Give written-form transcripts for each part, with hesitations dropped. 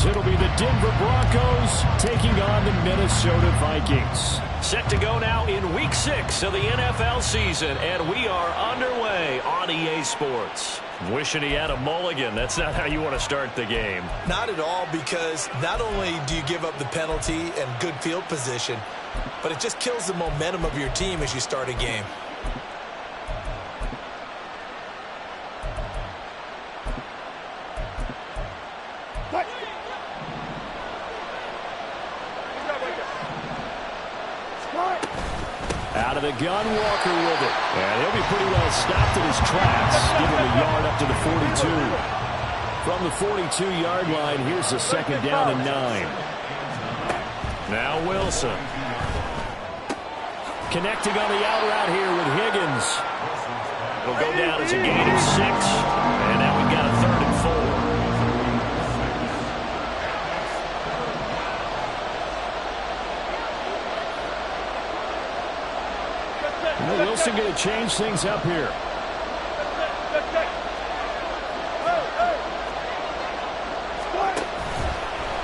as it'll be the Denver Broncos taking on the Minnesota Vikings. Set to go now in Week 6 of the NFL season, and we are underway on EA Sports. Wishing he had a mulligan. That's not how you want to start the game. Not at all, because not only do you give up the penalty and good field position, but it just kills the momentum of your team as you start a game. Out of the gun, Walker with it. And he'll be pretty well stopped in his tracks. Give him a yard up to the 42. From the 42-yard line, here's the second down and 9. Now Wilson. Connecting on the out route here with Higgins. It'll go down as a gain of 6. And now we've got a 3rd and 4. Wilson going to change things up here.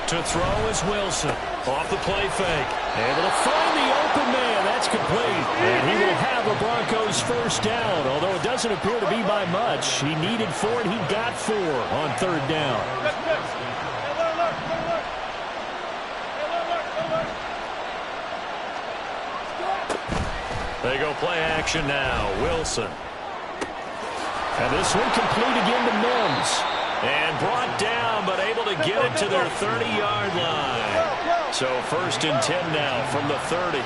To throw is Wilson. Off the play fake. Able to find the open man. That's complete. And he will have a Broncos first down, although it doesn't appear to be by much. He needed 4, and he got 4 on 3rd down. They go play action now. Wilson. And this one complete again to Mims. And brought down, but able to get it to their 30-yard line. So 1st and 10 now from the 30.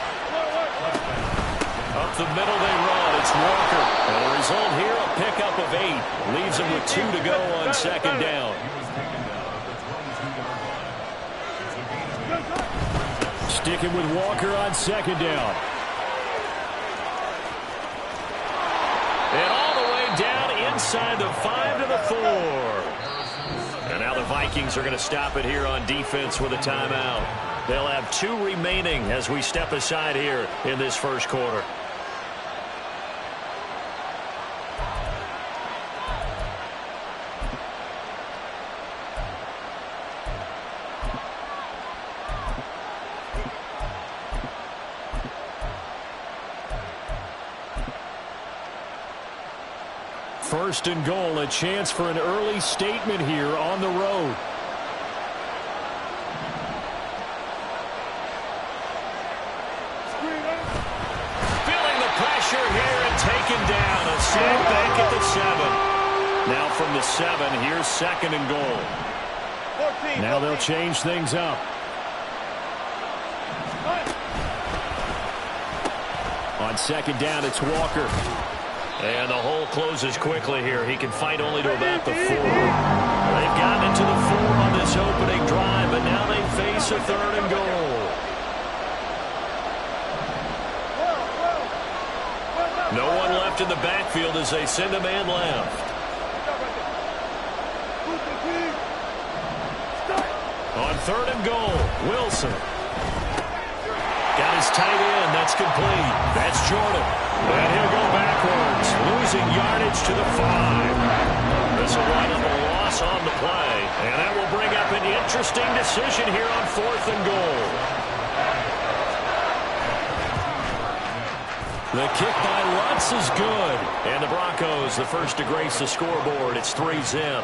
Up the middle they run. It's Walker. And the result here, a pickup of 8. Leaves them with 2 to go on 2nd down. Sticking with Walker on 2nd down. And all the way down inside the 5 to the 4. And now the Vikings are going to stop it here on defense with a timeout. They'll have 2 remaining as we step aside here in this first quarter. First and goal, a chance for an early statement here on the road. Feeling the pressure here and taken down. A sack back at the 7. Now from the 7, here's 2nd and goal. Now they'll change things up. On 2nd down, it's Walker. And the hole closes quickly here. He can fight only to about the 4. They've gotten into the 4 on this opening drive, but now they face a 3rd and goal. No one left in the backfield as they send a man left. On 3rd and goal, Wilson. Got his tight end. That's complete. That's Jordan. And he'll go backwards, losing yardage to the 5. This will wind up a loss on the play. And that will bring up an interesting decision here on 4th and goal. The kick by Lutz is good. And the Broncos, the first to grace the scoreboard. It's 3-zip.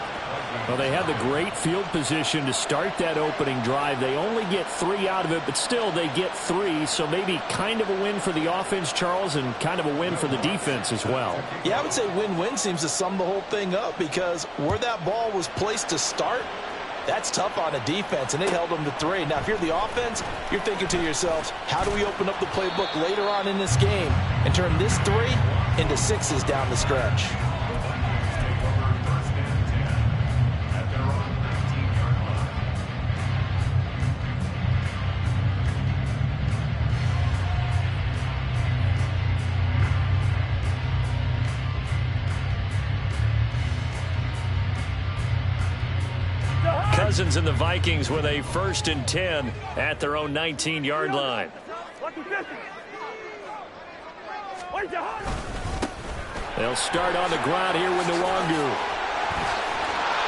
Well, they had the great field position to start that opening drive. They only get 3 out of it, but still they get 3. So maybe kind of a win for the offense, Charles, and kind of a win for the defense as well. Yeah, I would say win-win seems to sum the whole thing up, because where that ball was placed to start, that's tough on a defense, and they held them to 3. Now, if you're the offense, you're thinking to yourselves, how do we open up the playbook later on in this game and turn this 3 into 6s down the stretch? Cousins and the Vikings with a 1st and 10 at their own 19-yard line. They'll start on the ground here with Nwangu.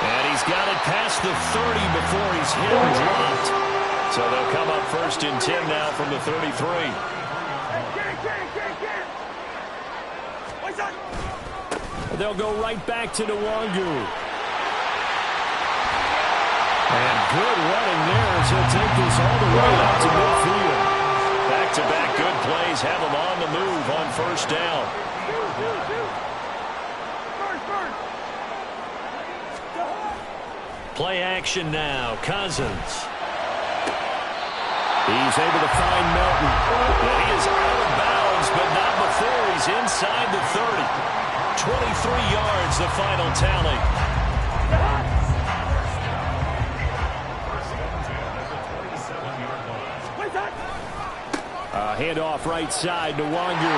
And he's got it past the 30 before he's hit and dropped. So they'll come up first and 10 now from the 33. They'll go right back to Nwangu. And good running there as he'll take this all the way out to midfield. Back-to-back good plays have him on the move on first down. Play action now. Cousins. He's able to find Melton. And he is out of bounds, but not before he's inside the 30. 23 yards, the final tally. Handoff right side to Nwangu.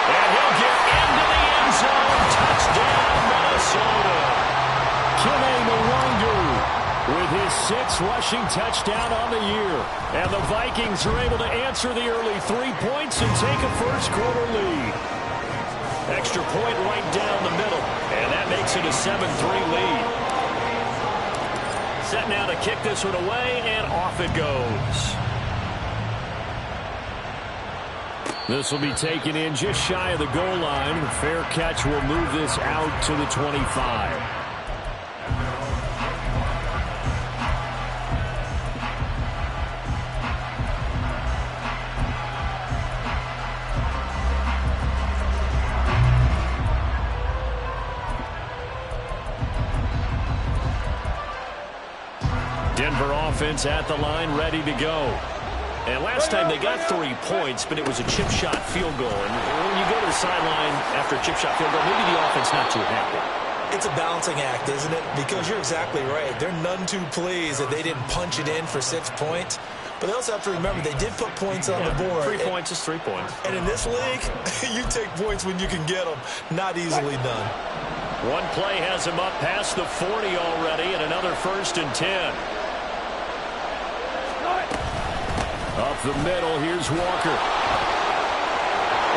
And he'll get into the end zone. Touchdown, Minnesota. Kene Nwangu with his 6th rushing touchdown on the year. And the Vikings are able to answer the early 3 points and take a first-quarter lead. Extra point right down the middle. And that makes it a 7-3 lead. Set now to kick this one away, and off it goes. This will be taken in just shy of the goal line. A fair catch will move this out to the 25. Denver offense at the line, ready to go. And last time they got 3 points, but it was a chip shot field goal. And when you go to the sideline after a chip shot field goal, maybe the offense not too happy. It's a balancing act, isn't it? Because you're exactly right. They're none too pleased that they didn't punch it in for 6 points. But they also have to remember they did put points on the board. 3 points is 3 points. And in this league, you take points when you can get them. Not easily done. One play has him up past the 40 already, and another 1st and 10. Up the middle, here's Walker.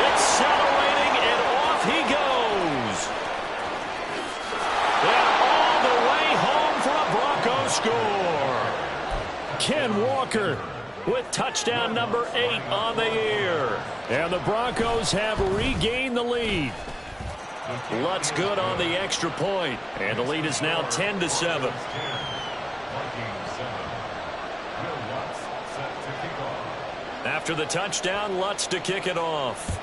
Accelerating, and off he goes. And all the way home for a Broncos score. Ken Walker with touchdown number 8 on the year. And the Broncos have regained the lead. Lutz good on the extra point, and the lead is now 10-7. After the touchdown, Lutz to kick it off.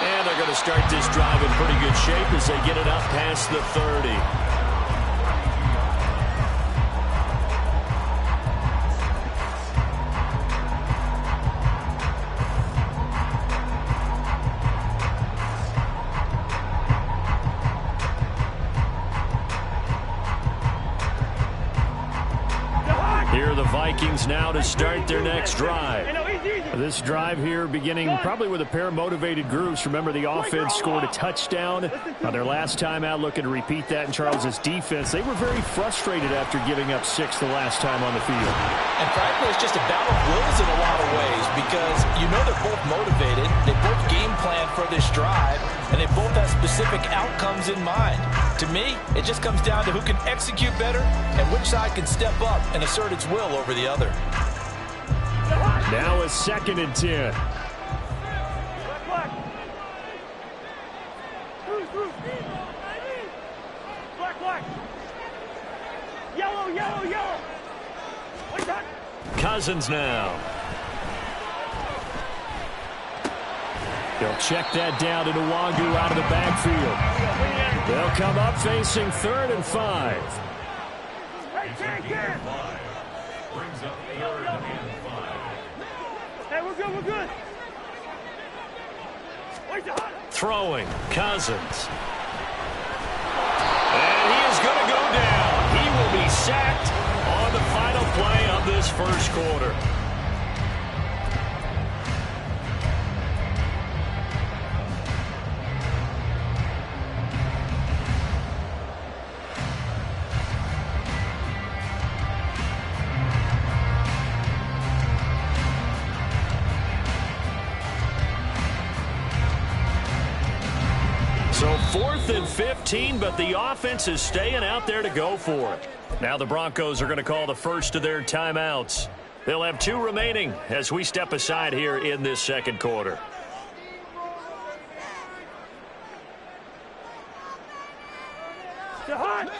And they're going to start this drive in pretty good shape as they get it up past the 30. Here are the Vikings now to start their next drive. This drive here beginning probably with a pair of motivated groups. Remember, the offense scored a touchdown on their last time out, looking to repeat that in Charles's defense. They were very frustrated after giving up 6 the last time on the field. And frankly, it's just a battle of wills in a lot of ways because you know they're both motivated. They both game plan for this drive, and they both have specific outcomes in mind. To me, it just comes down to who can execute better and which side can step up and assert its will over the other. Now a 2nd and 10. Yellow. Cousins now. He'll check that down to Nwangu out of the backfield. They'll come up facing 3rd and 5. Brings up 3rd and 5. Hey, we're good. Throwing, Cousins. And he is going to go down. He will be sacked on the final play of this first quarter. So 4th and 15, but the offense is staying out there to go for it. Now the Broncos are going to call the first of their timeouts. They'll have 2 remaining as we step aside here in this second quarter.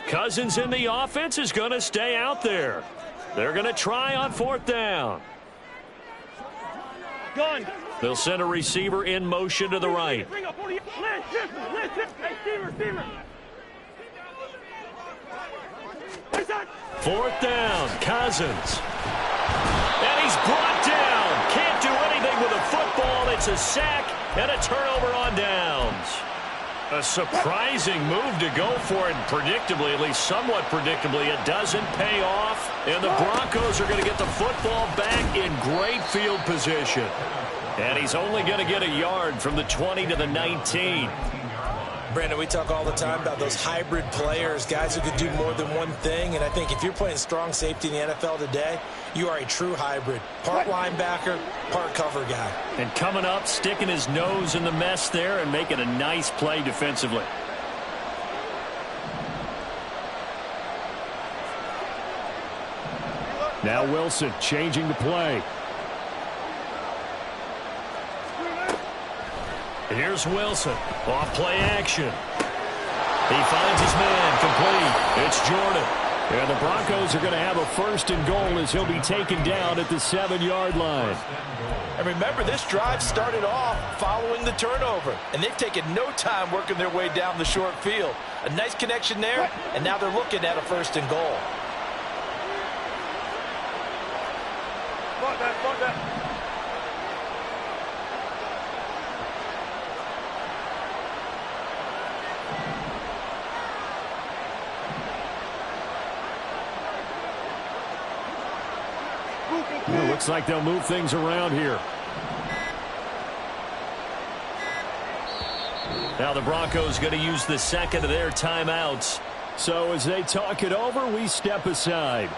Cousins in the offense is going to stay out there. They're going to try on 4th down. They'll send a receiver in motion to the right. 4th down, Cousins. And he's brought down. Can't do anything with a football. It's a sack and a turnover on downs. A surprising move to go for it, and predictably, at least somewhat predictably, it doesn't pay off. And the Broncos are going to get the football back in great field position. And he's only going to get a yard from the 20 to the 19. Brandon, we talk all the time about those hybrid players, guys who could do more than one thing. And I think if you're playing strong safety in the NFL today, you are a true hybrid. Part linebacker, part cover guy. And coming up, sticking his nose in the mess there and making a nice play defensively. Now Wilson changing the play. Here's Wilson. Off play action. He finds his man complete. It's Jordan. And the Broncos are going to have a 1st and goal as he'll be taken down at the 7-yard line. And remember, this drive started off following the turnover. And they've taken no time working their way down the short field. A nice connection there, and now they're looking at a 1st and goal. Fuck that. Looks like they'll move things around here. Now the Broncos going to use the second of their timeouts. So as they talk it over, we step aside.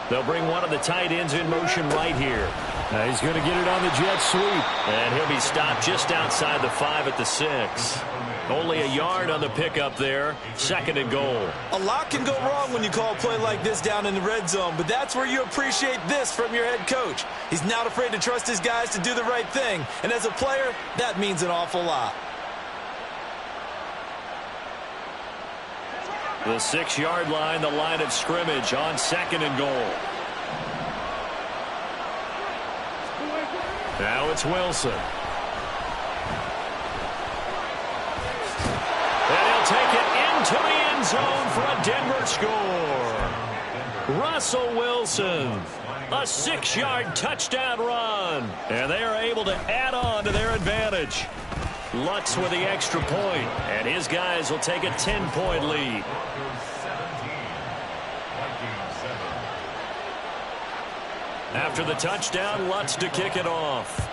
They'll bring one of the tight ends in motion right here. He's going to get it on the jet sweep. And he'll be stopped just outside the 5 at the 6. Only a yard on the pickup there. 2nd and goal. A lot can go wrong when you call a play like this down in the red zone, but that's where you appreciate this from your head coach. He's not afraid to trust his guys to do the right thing. And as a player, that means an awful lot. The 6-yard line, the line of scrimmage on 2nd and goal. Now it's Wilson. And he'll take it into the end zone for a Denver score. Russell Wilson, a 6-yard touchdown run. And they are able to add on to their advantage. Lutz with the extra point, and his guys will take a 10-point lead. After the touchdown, Lutz to kick it off.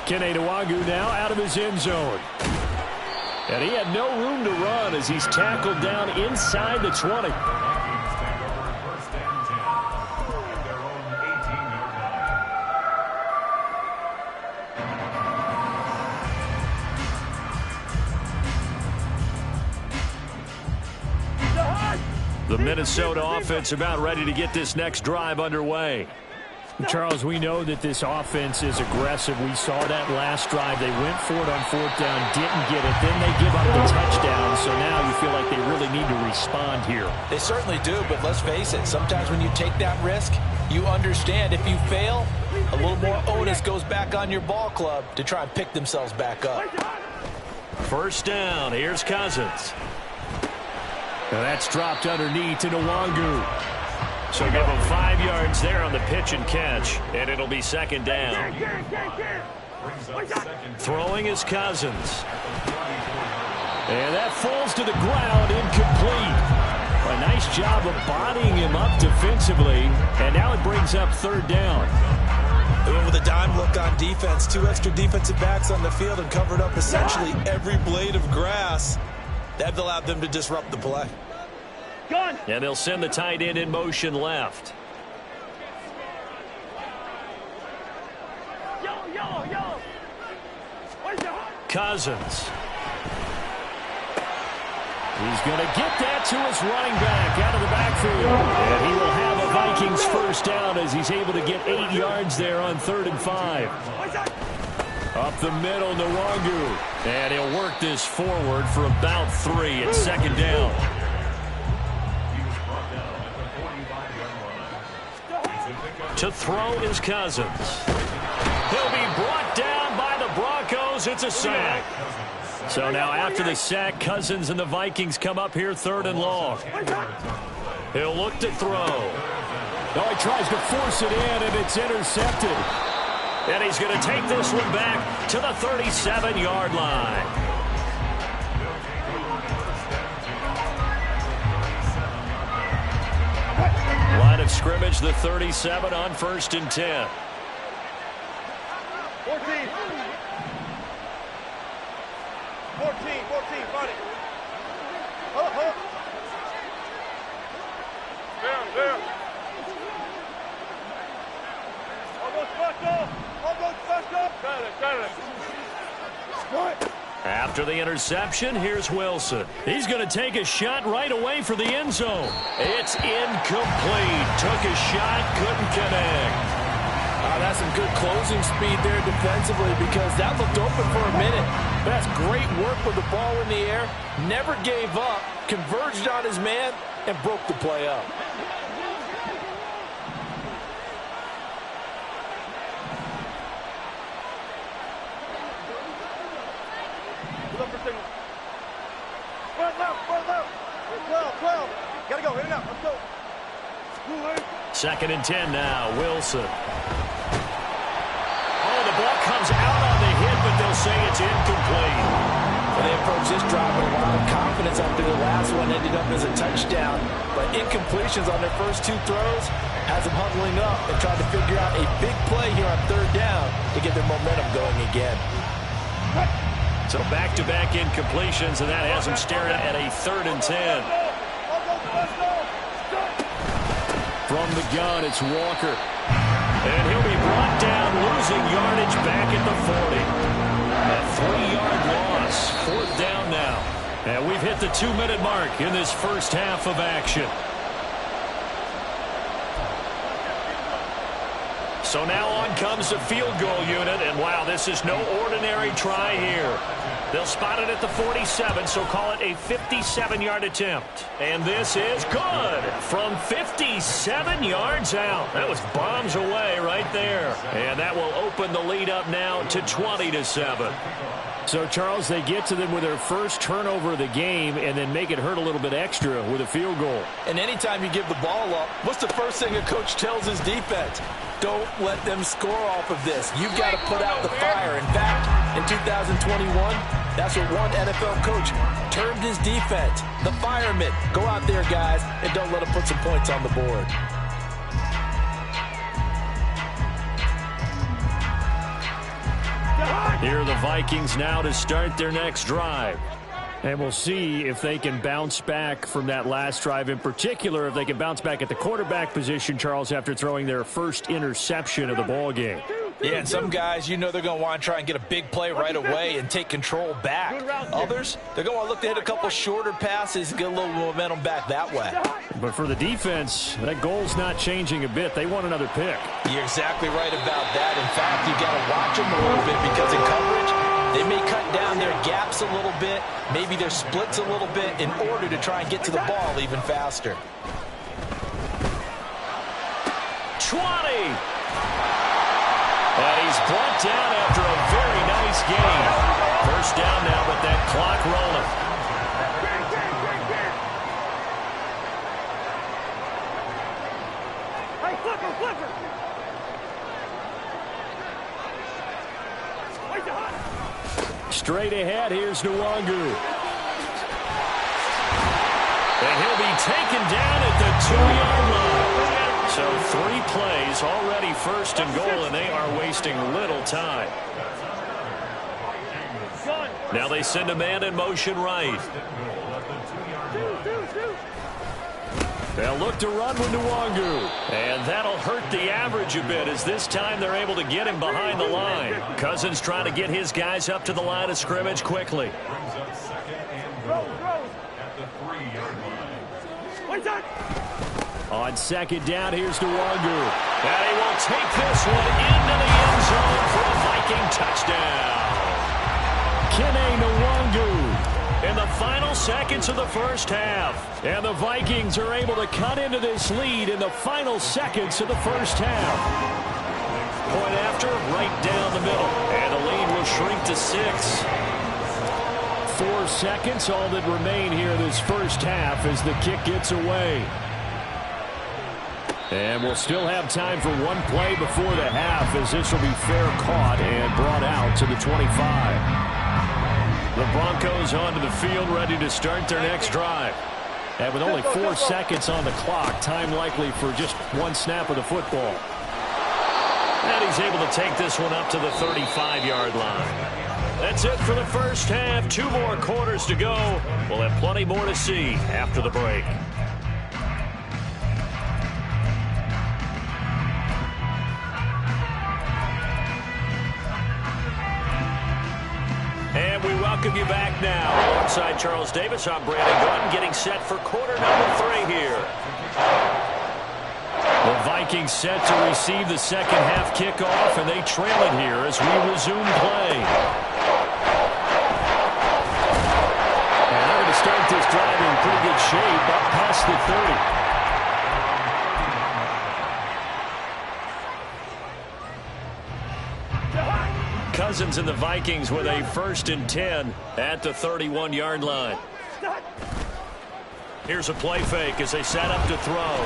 Kene Nwagu now out of his end zone. And he had no room to run as he's tackled down inside the 20. The Minnesota offense about ready to get this next drive underway. Charles, we know that this offense is aggressive. We saw that last drive. They went for it on 4th down, didn't get it. Then they give up the touchdown. So now you feel like they really need to respond here. They certainly do, but let's face it. Sometimes when you take that risk, you understand if you fail, a little more onus goes back on your ball club to try and pick themselves back up. 1st down. Here's Cousins. Now that's dropped underneath to Nwagu. So give him 5 yards there on the pitch and catch, and it'll be 2nd down. Throwing is Cousins. And that falls to the ground, incomplete. A nice nice job of bodying him up defensively, and now it brings up third down. With a dime look on defense, 2 extra defensive backs on the field and covered up essentially every blade of grass. That allowed them to disrupt the play. And they'll send the tight end in motion left. Cousins. He's going to get that to his running back out of the backfield. And he will have a Vikings first down as he's able to get 8 yards there on 3rd and 5. Up the middle, Nwangu. And he'll work this forward for about 3 at 2nd down. To throw is Cousins. He'll be brought down by the Broncos. It's a sack. So now after the sack, Cousins and the Vikings come up here 3rd and long. He'll look to throw. Oh, he tries to force it in, and it's intercepted. And he's going to take this one back to the 37-yard line. Line of scrimmage, the 37 on 1st and 10. 14, buddy. Up. Down. Almost special. Got it. After the interception, here's Wilson. He's going to take a shot right away for the end zone. It's incomplete. Took a shot, couldn't connect. That's some good closing speed there defensively because that looked open for a minute. That's great work with the ball in the air. Never gave up, converged on his man, and broke the play up. Front left. 12. Gotta go, in and out, let's go. 2nd and 10 now, Wilson. Oh, the ball comes out on the hit, but they'll say it's incomplete. Well, they approached this drive with a lot of confidence after the last one ended up as a touchdown. But incompletions on their first 2 throws has them huddling up and trying to figure out a big play here on 3rd down to get their momentum going again. So back-to-back incompletions, and that has them staring at a 3rd and 10. From the gun, it's Walker. And he'll be brought down, losing yardage back at the 40. A 3-yard loss. 4th down now. And we've hit the 2-minute mark in this first half of action. So now on comes the field goal unit, and wow, this is no ordinary try here. They'll spot it at the 47, so call it a 57-yard attempt. And this is good from 57 yards out. That was bombs away right there. And that will open the lead up now to 20-7. So, Charles, they get to them with their first turnover of the game and then make it hurt a little bit extra with a field goal. And anytime you give the ball up, what's the first thing a coach tells his defense? Don't let them score off of this. You've got to put out the fire. In fact, in 2021, that's what one NFL coach termed his defense. The firemen. Go out there, guys, and don't let them put some points on the board. Here are the Vikings now to start their next drive. And we'll see if they can bounce back from that last drive, in particular, if they can bounce back at the quarterback position, Charles, after throwing their first interception of the ball game. Yeah, and some guys, you know they're going to want to try and get a big play right away and take control back. Others, they're going to look to hit a couple shorter passes, get a little momentum back that way. But for the defense, that goal's not changing a bit. They want another pick. You're exactly right about that. In fact, you got to watch them a little bit because in coverage, they may cut down their gaps a little bit, maybe their splits a little bit in order to try and get to the ball even faster. 20! And he's brought down after a very nice game. First down now with that clock rolling. Hey, flipper! Straight ahead, here's Nwangu. And And he'll be taken down at the 2-yard line. So 3 plays, already first and goal, and they are wasting little time. Now they send a man in motion right. They'll look to run with Nwangu. And that'll hurt the average a bit, as this time they're able to get him behind the line. Cousins trying to get his guys up to the line of scrimmage quickly. On second down, here's Nwangu. And he will take this one into the end zone for a Viking touchdown. Kene Nwangu in the final seconds of the first half. And the Vikings are able to cut into this lead in the final seconds of the first half. Point after, right down the middle. And the lead will shrink to 6. 4 seconds, all that remain here this first half as the kick gets away. And we'll still have time for one play before the half, as this will be fair caught and brought out to the 25. The Broncos onto the field, ready to start their next drive. And with only 4 seconds on the clock, time likely for just one snap of the football. And he's able to take this one up to the 35-yard line. That's it for the first half. 2 more quarters to go. We'll have plenty more to see after the break. And we welcome you back now. Alongside Charles Davis, I'm Brandon Gunn, getting set for quarter number 3 here. The Vikings set to receive the second half kickoff, and they trail it here as we resume play. And they're going to start this drive in pretty good shape, up past the 30. Cousins and the Vikings with a 1st and 10 at the 31-yard line. Here's a play fake as they set up to throw.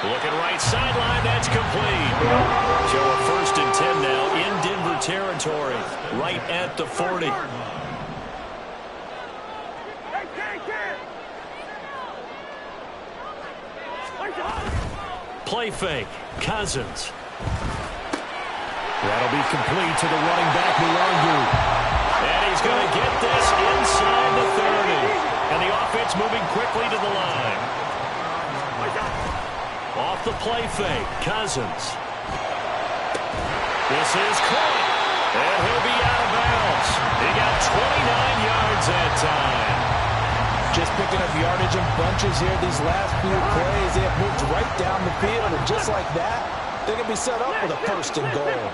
Looking right sideline, that's complete. So a 1st and 10 now in Denver territory, right at the 40. Play fake, Cousins. That'll be complete to the running back, Nwangu. And he's going to get this inside the 30. And the offense moving quickly to the line. Off the play fake, Cousins. This is caught. And he'll be out of bounds. He got 29 yards that time. Just picking up yardage in bunches here these last few plays. They have moved right down the field, and just like that, they're going to be set up with a 1st and goal.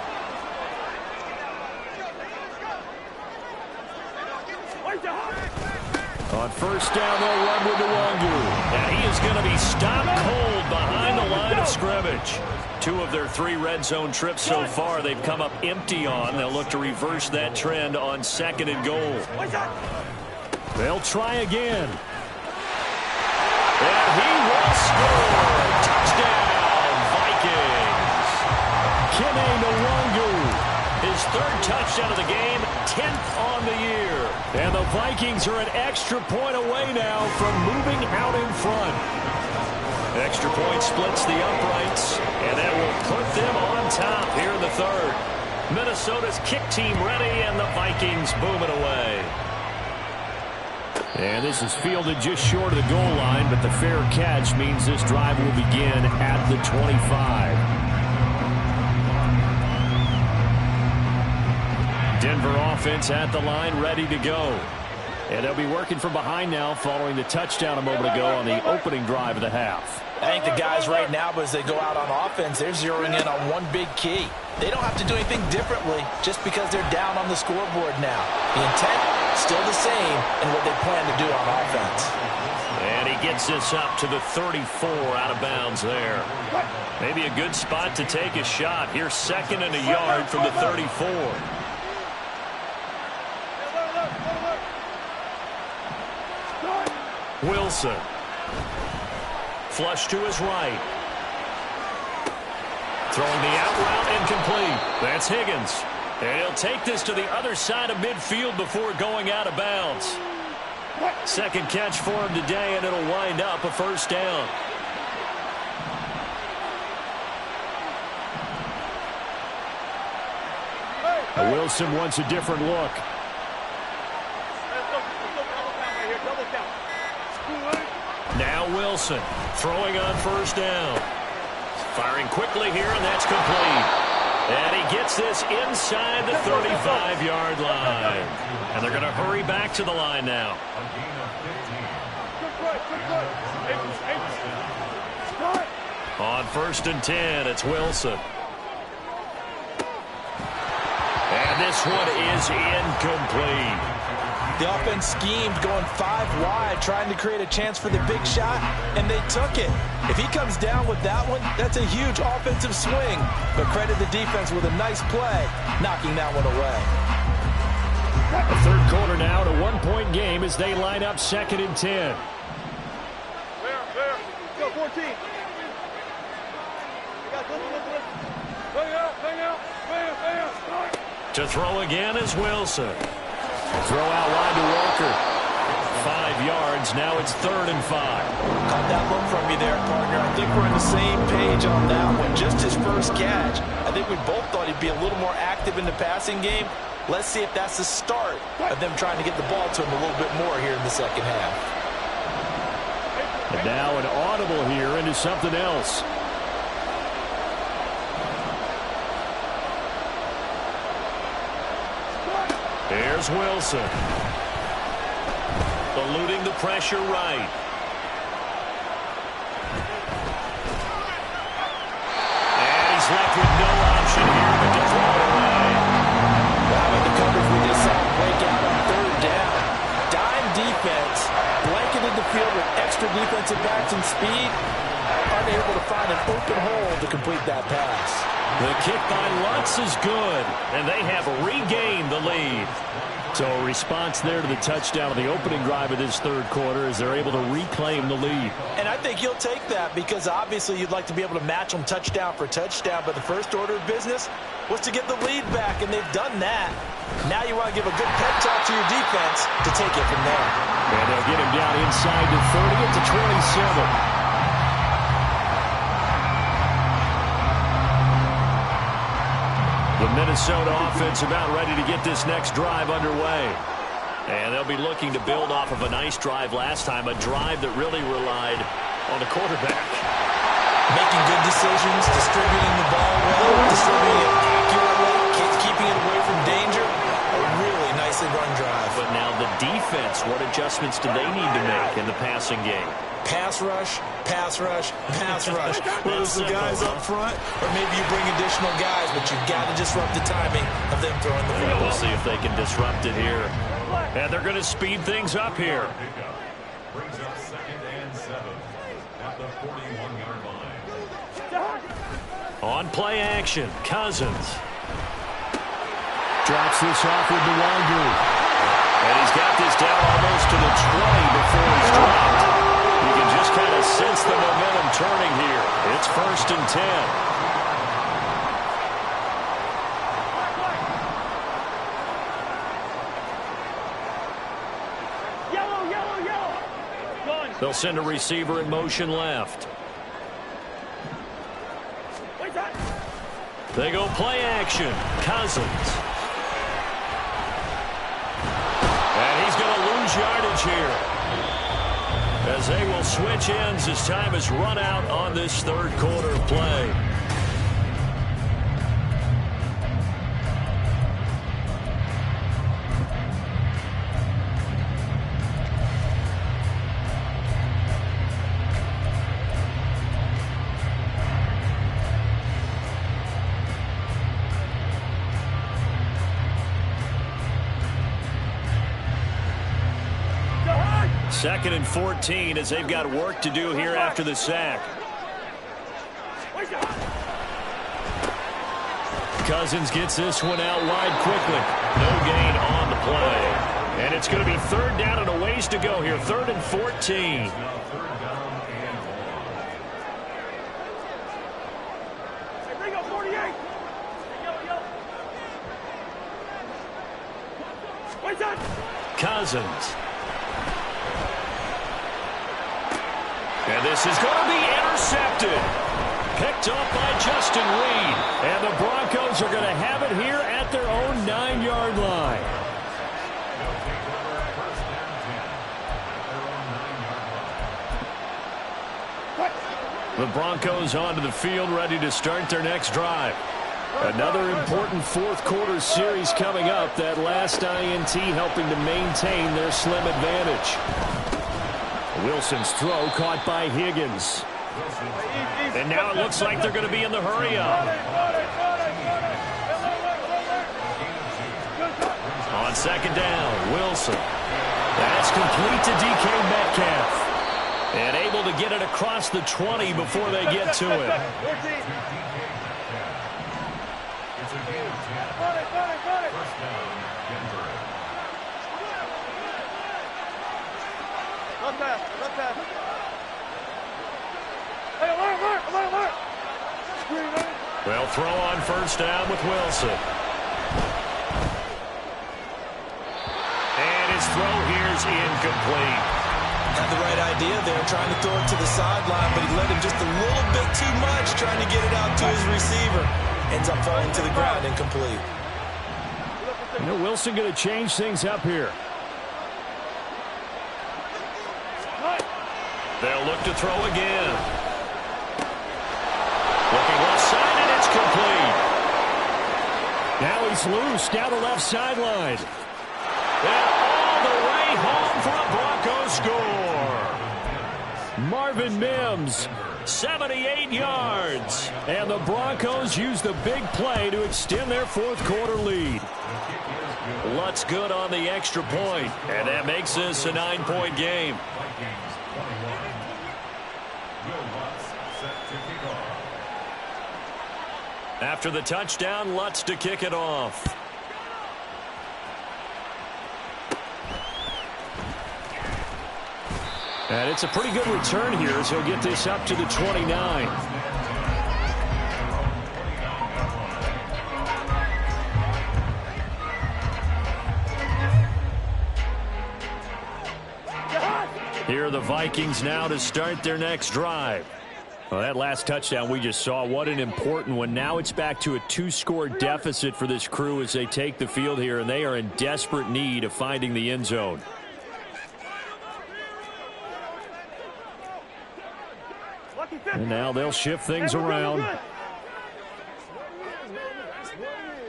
On 1st down, they'll run with Nwangu. And he is going to be stopped cold behind the line of scrimmage. 2 of their 3 red zone trips so far they've come up empty on. They'll look to reverse that trend on 2nd and goal. They'll try again. And he will score. Touchdown, Vikings. Kene Nwangu. His 3rd touchdown of the game, 10th on the year. And the Vikings are an extra point away now from moving out in front. Extra point splits the uprights, and that will put them on top here in the 3rd. Minnesota's kick team ready, and the Vikings boom it away. And this is fielded just short of the goal line, but the fair catch means this drive will begin at the 25. Denver offense at the line, ready to go. And they'll be working from behind now following the touchdown a moment ago on the opening drive of the half. I think the guys right now, as they go out on offense, they're zeroing in on one big key. They don't have to do anything differently just because they're down on the scoreboard now. The intent, still the same in what they plan to do on offense. And he gets this up to the 34, out of bounds there. Maybe a good spot to take a shot. Here's 2nd and a yard from the 34. Wilson. Flush to his right. Throwing the out route incomplete. That's Higgins. And he'll take this to the other side of midfield before going out of bounds. Second catch for him today, and it'll wind up a first down. Wilson wants a different look. Now Wilson throwing on first down. Firing quickly here, and that's complete. And he gets this inside the 35-yard line. And they're going to hurry back to the line now. On 1st and 10, it's Wilson. And this one is incomplete. The offense schemed going 5 wide, trying to create a chance for the big shot, and they took it. If he comes down with that one, that's a huge offensive swing. But credit the defense with a nice play, knocking that one away. The third quarter now, a 1-point game as they line up 2nd and 10. There. Go, 14. Hang out. To throw again is Wilson. Throw out wide to Walker. 5 yards. Now it's 3rd and 5. Caught that look from you there, partner. I think we're on the same page on that one. Just his first catch. I think we both thought he'd be a little more active in the passing game. Let's see if that's the start of them trying to get the ball to him a little bit more here in the second half. And now an audible here into something else. There's Wilson. Eluding the pressure right. And he's left with no option here but to throw it away. Wow, in the coverage we just saw him break out on 3rd down. Dime defense, blanketed the field with extra defensive backs and speed. Unable to find an open hole to complete that pass. The kick by Lutz is good, and they have regained the lead. So a response there to the touchdown of the opening drive of this third quarter as they're able to reclaim the lead. And I think you'll take that because obviously you'd like to be able to match them touchdown for touchdown, but the first order of business was to get the lead back, and they've done that. Now you want to give a good pep talk to your defense to take it from there. And they'll get him down inside the 30 at the 27. The Minnesota offense about ready to get this next drive underway. And they'll be looking to build off of a nice drive last time, a drive that really relied on the quarterback. Making good decisions, distributing the ball well, distributing it accurately, keeping it away from danger. A really nicely run drive. But now the defense, what adjustments do they need to make in the passing game? Pass rush, pass rush, pass rush. Whether it's the guys up front or maybe you bring additional guys, but you've got to disrupt the timing of them throwing the football. We'll see if they can disrupt it here. And they're going to speed things up here. Brings up 2nd and 7 at the 41-yard line. On play action, Cousins. Drops this off with the Wagner. And he's got this down almost to the 20 before he's dropped. You can just kind of sense the momentum turning here. It's 1st and 10. Yellow. They'll send a receiver in motion left. They go play action. Cousins. And he's going to lose yardage here, as they will switch ends as time has run out on this third quarter of play. Second and 14 as they've got work to do here after the sack. Cousins gets this one out wide quickly. No gain on the play. And it's going to be 3rd down and a ways to go here. 3rd and 14. Cousins. And this is going to be intercepted. Picked up by Justin Reed. And the Broncos are going to have it here at their own 9-yard line. The Broncos onto the field, ready to start their next drive. Another important fourth-quarter series coming up. That last INT helping to maintain their slim advantage. Wilson's throw caught by Higgins. And now it looks like they're going to be in the hurry-up. On second down, Wilson. That's complete to DK Metcalf. And able to get it across the 20 before they get to it. Well, throw on first down with Wilson. And his throw here's incomplete. Had the right idea there, trying to throw it to the sideline, but he led him just a little bit too much, trying to get it out to his receiver. Ends up falling to the ground, incomplete. You know, Wilson going to change things up here. They'll look to throw again. Looking left side, and it's complete. Now he's loose down the left sideline. And all the way home for a Broncos score. Marvin Mims, 78 yards. And the Broncos use the big play to extend their fourth-quarter lead. Lutz good on the extra point, and that makes this a 9-point game. After the touchdown, Lutz to kick it off. And it's a pretty good return here as he'll get this up to the 29. Here are the Vikings now to start their next drive. Well, that last touchdown we just saw, what an important one. Now it's back to a 2-score deficit for this crew as they take the field here, and they are in desperate need of finding the end zone. And now they'll shift things around.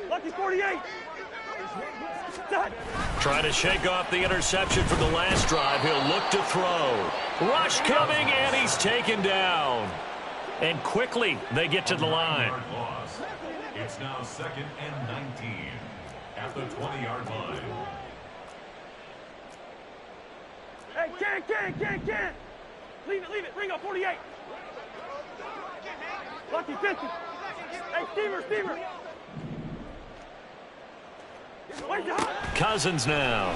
Lucky 48. Trying to shake off the interception from the last drive. He'll look to throw. Rush coming, and he's taken down. And quickly, they get to the line. It's now 2nd and 19 at the 20-yard line. Hey, can't. Leave it. Ring up 48. Lucky 50. Hey, Steamer. Cousins now.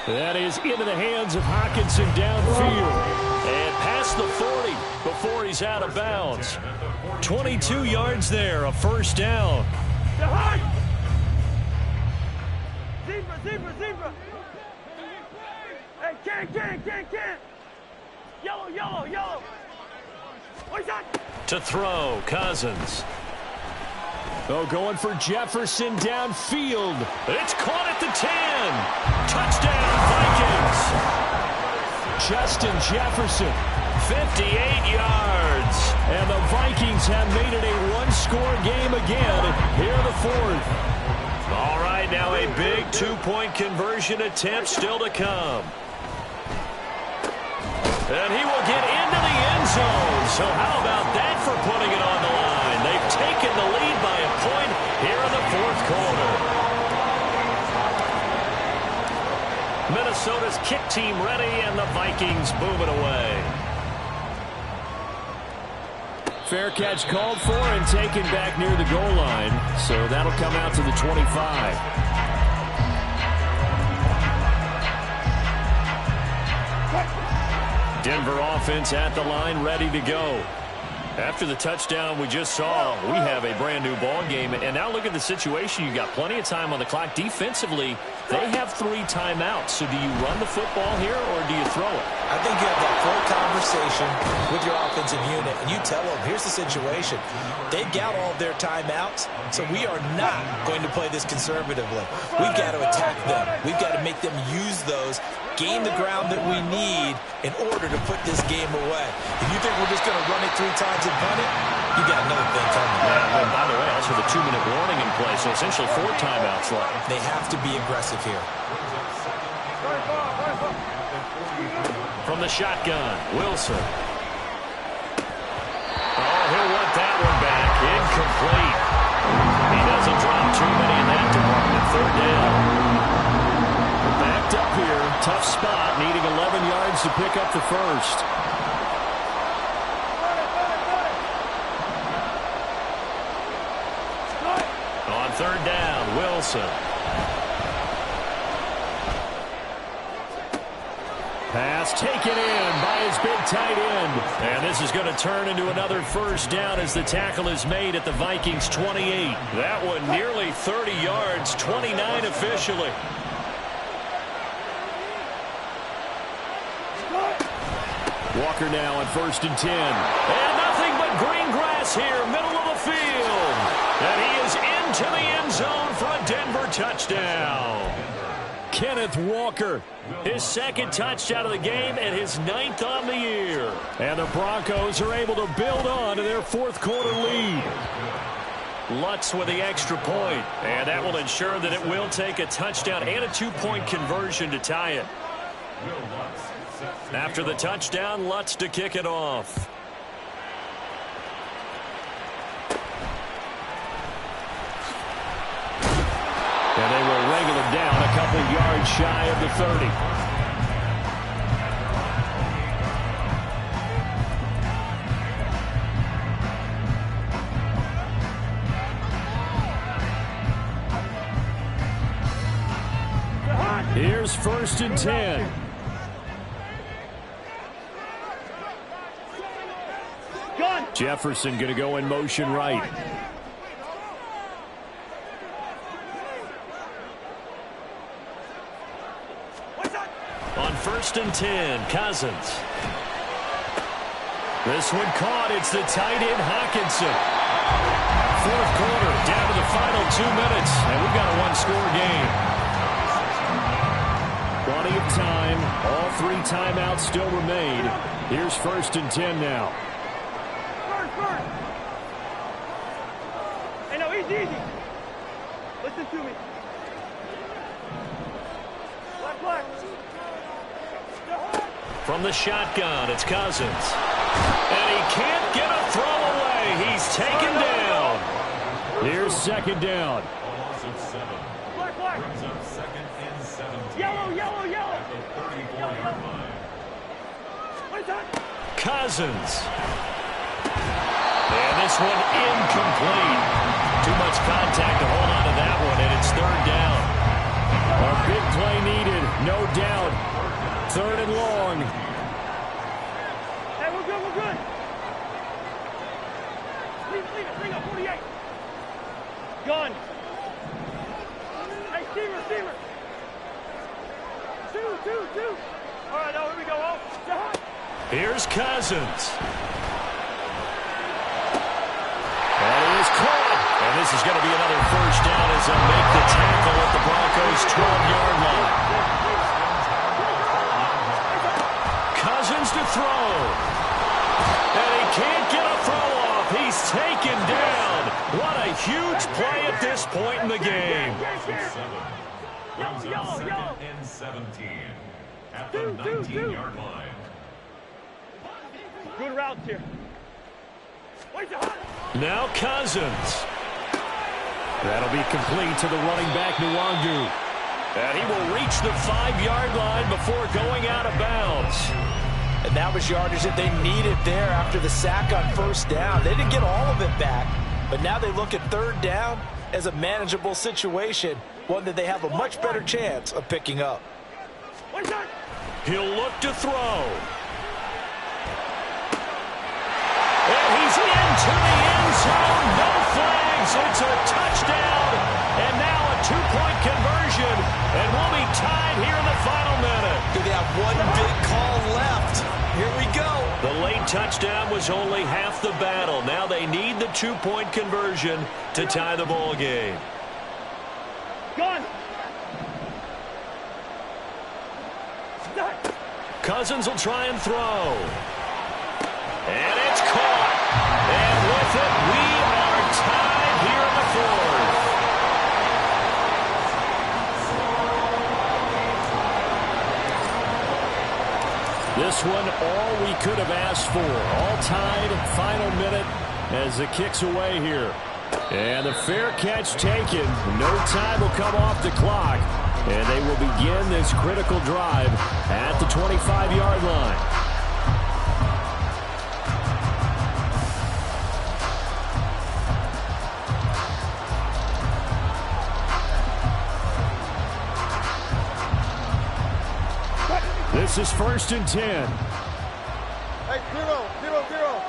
That is into the hands of Hockenson downfield. And past the 40 before he's out of bounds. 22 yards there, a first down. Zebra. Hey, can't. Yellow. What's that? To throw, Cousins. Oh, going for Jefferson downfield. It's caught at the 10. Touchdown, Vikings. Justin Jefferson, 58 yards. And the Vikings have made it a one-score game again here in the fourth. All right, now a big two-point conversion attempt still to come. And he will get into the end zone. So how about that for putting it on the line? They've taken the lead by a point here in the fourth quarter. Minnesota's kick team ready, and the Vikings moving away. Fair catch called for and taken back near the goal line. So that'll come out to the 25. Denver offense at the line, ready to go. After the touchdown we just saw, we have a brand new ball game. And now look at the situation. You've got plenty of time on the clock. Defensively, they have 3 timeouts. So do you run the football here or do you throw it? I think you have that full conversation with your offensive unit, and you tell them, here's the situation. They've got all of their timeouts, so we are not going to play this conservatively. We've got to attack them. We've got to make them use those, gain the ground that we need in order to put this game away. If you think we're just going to run it 3 times and punt it, you got another thing coming. Yeah, and by the way, also the 2-minute warning in play, so essentially 4 timeouts left. They have to be aggressive here. From the shotgun, Wilson. Oh, he'll want that one back. Incomplete. He doesn't drop too many in that department. 3rd down. Backed up here. Tough spot. Needing 11 yards to pick up the first. On 3rd down, Wilson. Pass taken in by his big tight end. And this is going to turn into another first down as the tackle is made at the Vikings 28. That one nearly 30 yards, 29 officially. Walker now on 1st and 10. And nothing but green grass here, middle of the field. And he is into the end zone for a Denver touchdown. Kenneth Walker, his 2nd touchdown of the game and his 9th on the year. And the Broncos are able to build on to their 4th quarter lead. Lutz with the extra point, and that will ensure that it will take a touchdown and a 2-point conversion to tie it. After the touchdown, Lutz to kick it off. And they will wrangle him down a couple yards shy of the 30. Here's 1st and 10. Jefferson going to go in motion right. On 1st and 10, Cousins. This one caught. It's the tight end, Hawkinson. 4th quarter, down to the final 2 minutes, and we've got a 1-score game. Plenty of time. All 3 timeouts still remain. Here's 1st and 10 now. Hey, no, easy. Listen to me. Black. From the shotgun, it's Cousins. And he can't get a throw away. He's taken down. Here's 2nd down. Black. Yellow. Cousins. And this one incomplete. Too much contact to hold on to that one, and it's 3rd down. A big play needed, no doubt. 3rd and long. Hey, we're good. Leave it. Bring up 48. Gun. Hey, steamer. 2. All right, now here we go. Here's Cousins. And he is caught. And this is going to be another first down as they make the tackle at the Broncos' 12-yard line. Cousins to throw. And he can't get a throw off. He's taken down. What a huge play at this point in the game. Yellow. And 17 at the 19-yard line. Good routes here. Now Cousins. That'll be complete to the running back, Nwangu. And he will reach the 5-yard line before going out of bounds. And that was yardage that they needed there after the sack on 1st down. They didn't get all of it back, but now they look at 3rd down as a manageable situation, one that they have a much better chance of picking up. He'll look to throw. And he's in. into the end zone. No flags. It's a touchdown. And now a two-point conversion. And we'll be tied here in the final minute. They have one big call left. Here we go. The late touchdown was only half the battle. Now they need the two-point conversion to tie the ball game. Gone. Cousins will try and throw. And it's caught. And with it, we are tied here in the fourth. This one, all we could have asked for. All tied, final minute as it kicks away here. And the fair catch taken. No time will come off the clock. And they will begin this critical drive at the 25-yard line. This is 1st and 10. Hey, 0-0-0.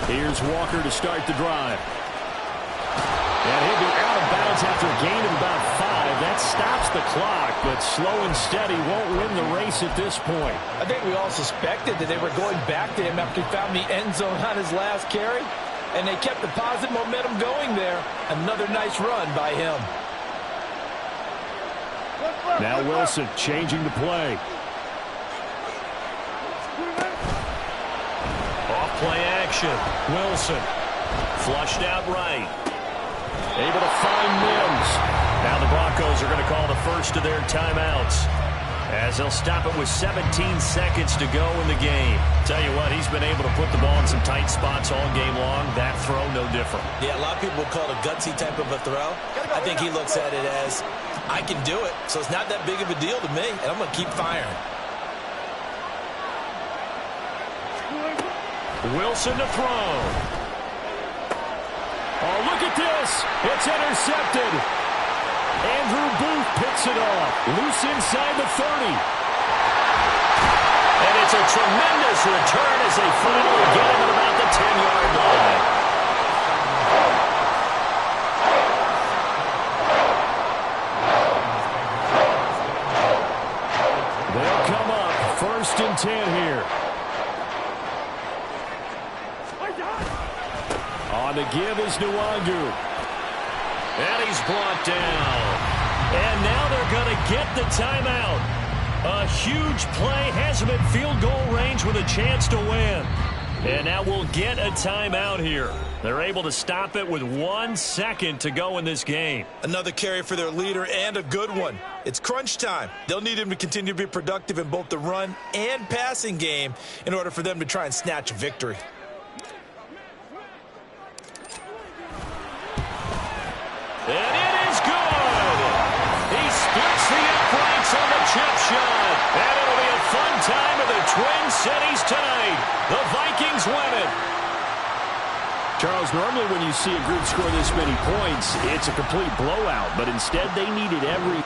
Here's Walker to start the drive. And he'll be out of bounds after a gain of about 5. That stops the clock, but slow and steady won't win the race at this point. I think we all suspected that they were going back to him after he found the end zone on his last carry, and they kept the positive momentum going there. Another nice run by him. Now Wilson changing the play. Off play action. Wilson flushed out right. Able to find Mims. Now the Broncos are going to call the first of their timeouts, as they'll stop it with 17 seconds to go in the game. Tell you what, he's been able to put the ball in some tight spots all game long. That throw, no different. Yeah, a lot of people would call it a gutsy type of a throw. I think he looks at it as, I can do it, so it's not that big of a deal to me, and I'm going to keep firing. Wilson to throw. Oh, look at this. It's intercepted. Andrew Booth picks it off. Loose inside the 30. And it's a tremendous return as they finally get him at about the 10-yard line. They'll come up 1st and 10 here. On the give is Nwangu. And he's brought down. And now they're going to get the timeout. A huge play has him at field goal range with a chance to win. And now we'll get a timeout here. They're able to stop it with 1 second to go in this game. Another carry for their leader, and a good one. It's crunch time. They'll need him to continue to be productive in both the run and passing game in order for them to try and snatch a victory. And it is good. He splits the uprights on the chip shot. And it'll be a fun time in the Twin Cities tonight. The Vikings win it. Charles, normally when you see a group score this many points, it's a complete blowout. But instead, they needed every